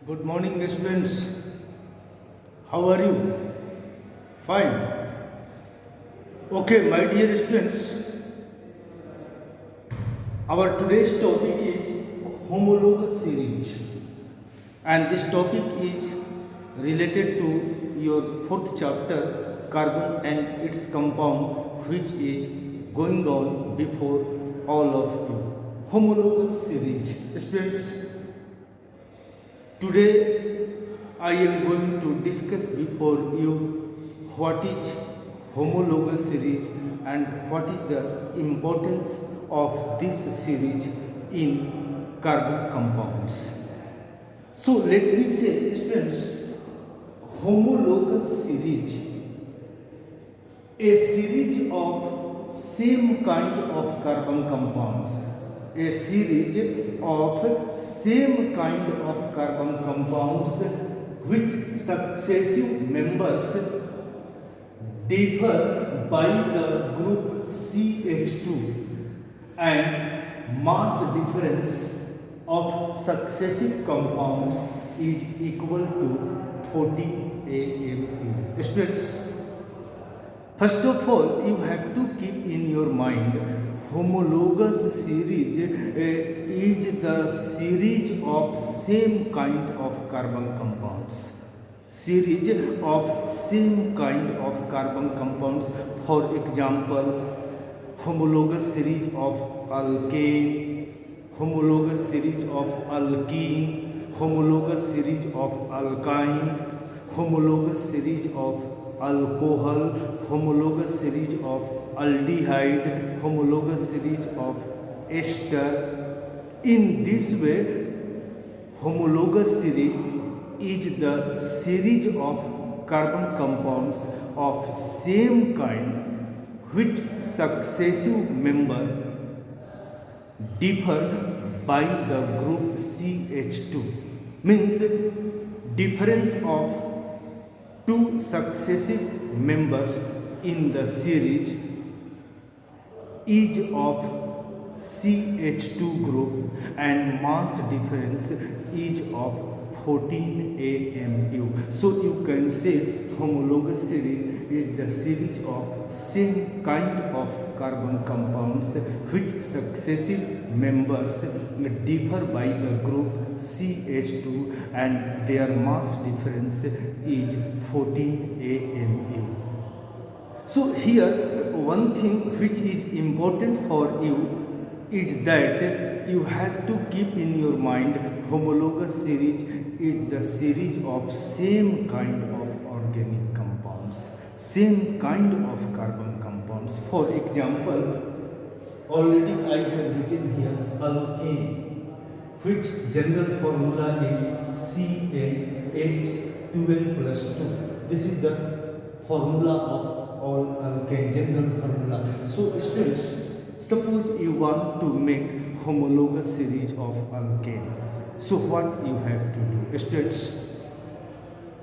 Good morning, students. How are you? Fine. Okay, my dear students, our today's topic is homologous series, and this topic is related to your fourth chapter, carbon and its compound, which is going on before all of you. Homologous series, students. Today I am going to discuss before you what is homologous series and what is the importance of this series in carbon compounds. So let me say, students, homologous series, a series of same kind of carbon compounds, a series of same kind of carbon compounds which successive members differ by the group CH2 and mass difference of successive compounds is equal to 40 AMU. Students, first of all, you have to keep in your mind homologous series is the series of same kind of carbon compounds. Series of same kind of carbon compounds. For example, homologous series of alkane, homologous series of alkene, homologous series of alkyne, homologous series of alcohol, homologous series of aldehyde, homologous series of ester. In this way, homologous series is the series of carbon compounds of same kind which successive member differ by the group CH2, means difference of two successive members in the series each of CH2 group and mass difference each of 14 AMU. So you can say homologous series is the series of same kind of carbon compounds which successive members differ by the group CH2 and their mass difference is 14 AMU. So here one thing which is important for you is that you have to keep in your mind homologous series is the series of same kind of organic compounds, same kind of carbon compounds. For example, already I have written here alkane, which general formula is CnH2n plus 2. This is the formula of all alkane, general formula. So students, suppose you want to make homologous series of alkane. So what you have to do? Students,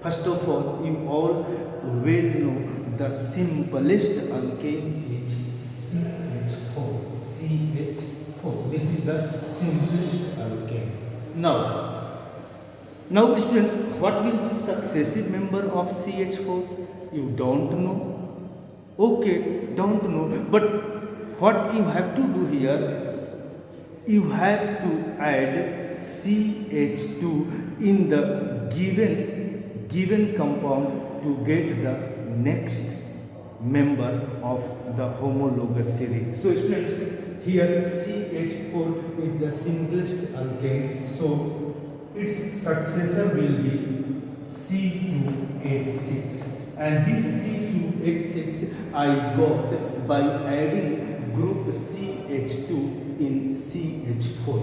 first of all, you all well know the simplest alkane is CH4. CH4. This is the simplest alkane. Now students, what will be successive member of CH4? You don't know. Okay, don't know. But what you have to do here, you have to add CH2 in the given compound to get the next member of the homologous series. So students, here CH4 is the simplest alkane. So its successor will be C2H6, and this C2H6 I got by adding group CH2 in CH4.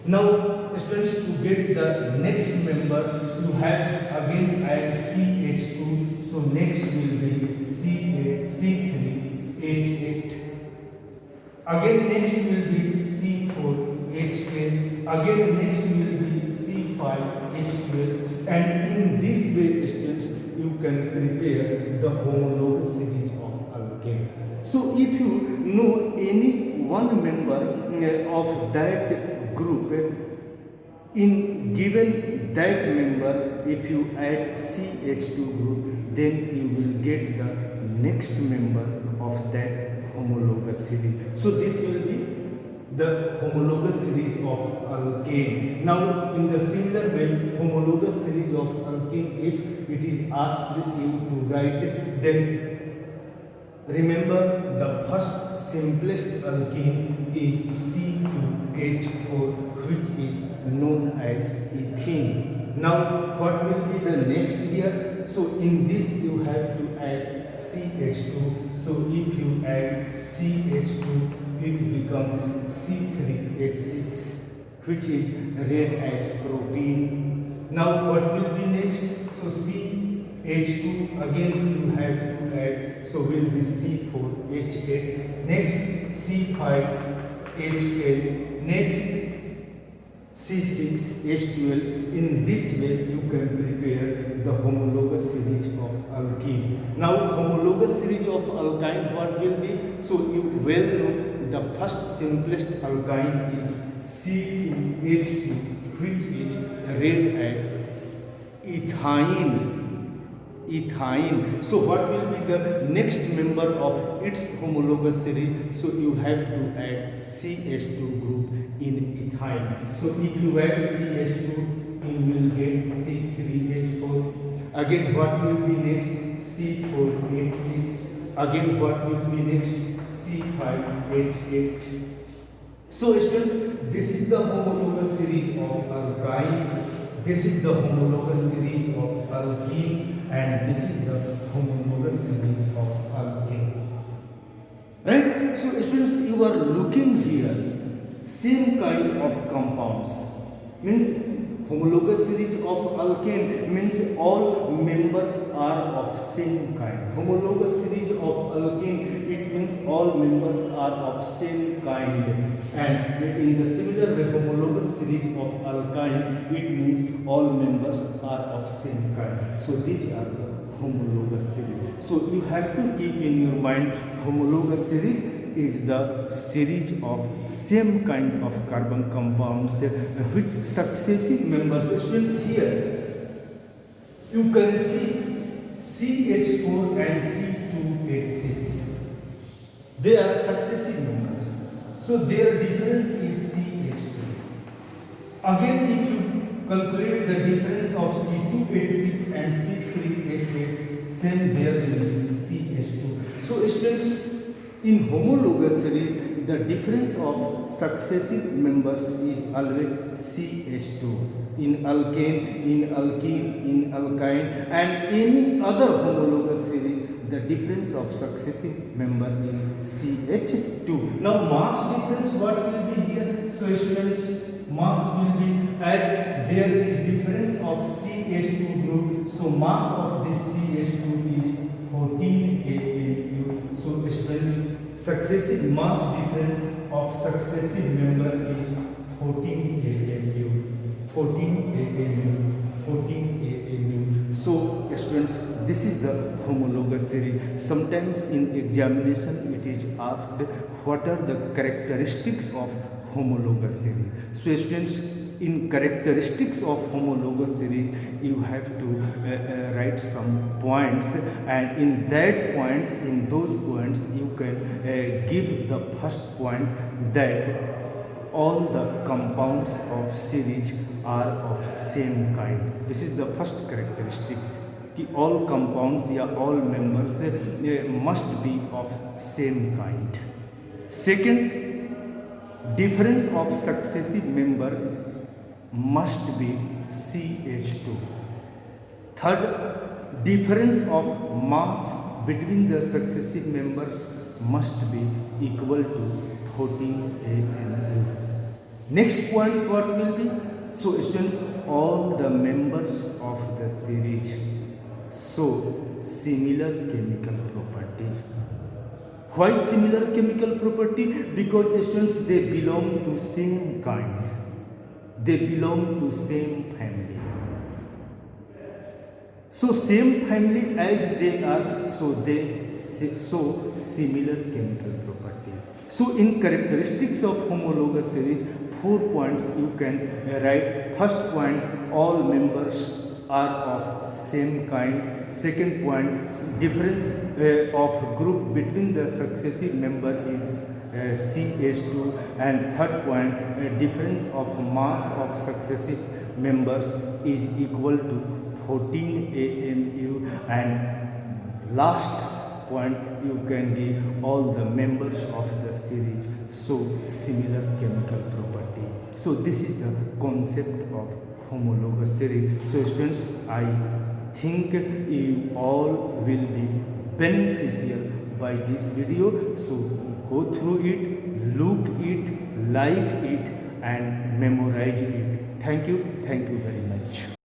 Now students, to get the next member you have again add CH2, so next will be C3H8. Again next will be C4H10. Again next will be C5H12, and in this way students you can prepare the homologous series of alkane. So if you know any one member of that group, In given that member, if you add CH2 group, then you will get the next member of that homologous series. So this will be the homologous series of alkane. Now in the similar way, homologous series of alkane, if it is asked you to write, then remember the first simplest alkene is C2H4, which is known as ethene. Now what will be the next here? So in this you have to add CH2. So if you add CH2, it becomes C3H6, which is read as propene. Now what will be next? So CH2 again you have to add, so will be C4H8. Next C5H8. Next C6H12. In this way you can prepare the homologous series of alkene. Now homologous series of alkyne, what will be? So you well know the first simplest alkyne is C2H2, which is read as ethyne. Ethyne. So what will be the next member of its homologous series? So you have to add CH2 group in ethyne. So if you add CH2, you will get C3H4. Again what will be next? C4H6. Again what will be next? C5H8. So students, this is the homologous series of alkyne. This is the homologous series of alkene, and this is the homologous series of alkane. Right? So students, you are looking here same kind of compounds. Means homologous series of alkane means all members are of same kind. Homologous series of alkene, it means all members are of same kind. And in the similar way, homologous series of alkyne, it means all members are of same kind. So these are the homologous series. So you have to keep in your mind, homologous series is the series of same kind of carbon compounds which successive members. Students, here you can see CH4 and C2H6. They are successive members. So their difference is CH2. Again, if you calculate the difference of C2H6 and C3H8, same there will be CH2. So students, in homologous series, the difference of successive members is always CH2. In alkane, in alkene, in alkyne, and any other homologous series, the difference of successive member is CH2. Now mass difference, what will be here? So students, mass will be, as there is difference of CH2 group, so mass of this CH2 is 14 AMU. So students, successive mass difference of successive member is 14 AMU. 14 AMU. 14 AMU. So students, this is the homologous series. Sometimes in examination it is asked what are the characteristics of homologous series. So students, in characteristics of homologous series, you have to write some points, and in that points, in those points, you can give the first point that all the compounds of series are of same kind. This is the first characteristics. All compounds, yeah, all members must be of same kind. Second, difference of successive member must be CH2. Third, difference of mass between the successive members must be equal to 14 AMU. Next points, what will be? So students, all the members of the series show similar chemical property. Why similar chemical property? Because students, they belong to same kind. They belong to same family. So same family as they are, so they show similar chemical property. So in characteristics of homologous series, 4 points you can write first point, all members are of same kind. Second point, difference of group between the successive member is CH2. And third point, difference of mass of successive members is equal to 14 AMU. And last point, you can give all the members of the series so similar chemical property. So this is the concept of homologous series. So students, I think you all will be beneficial by this video. So go through it, look it, like it, and memorize it. Thank you very much.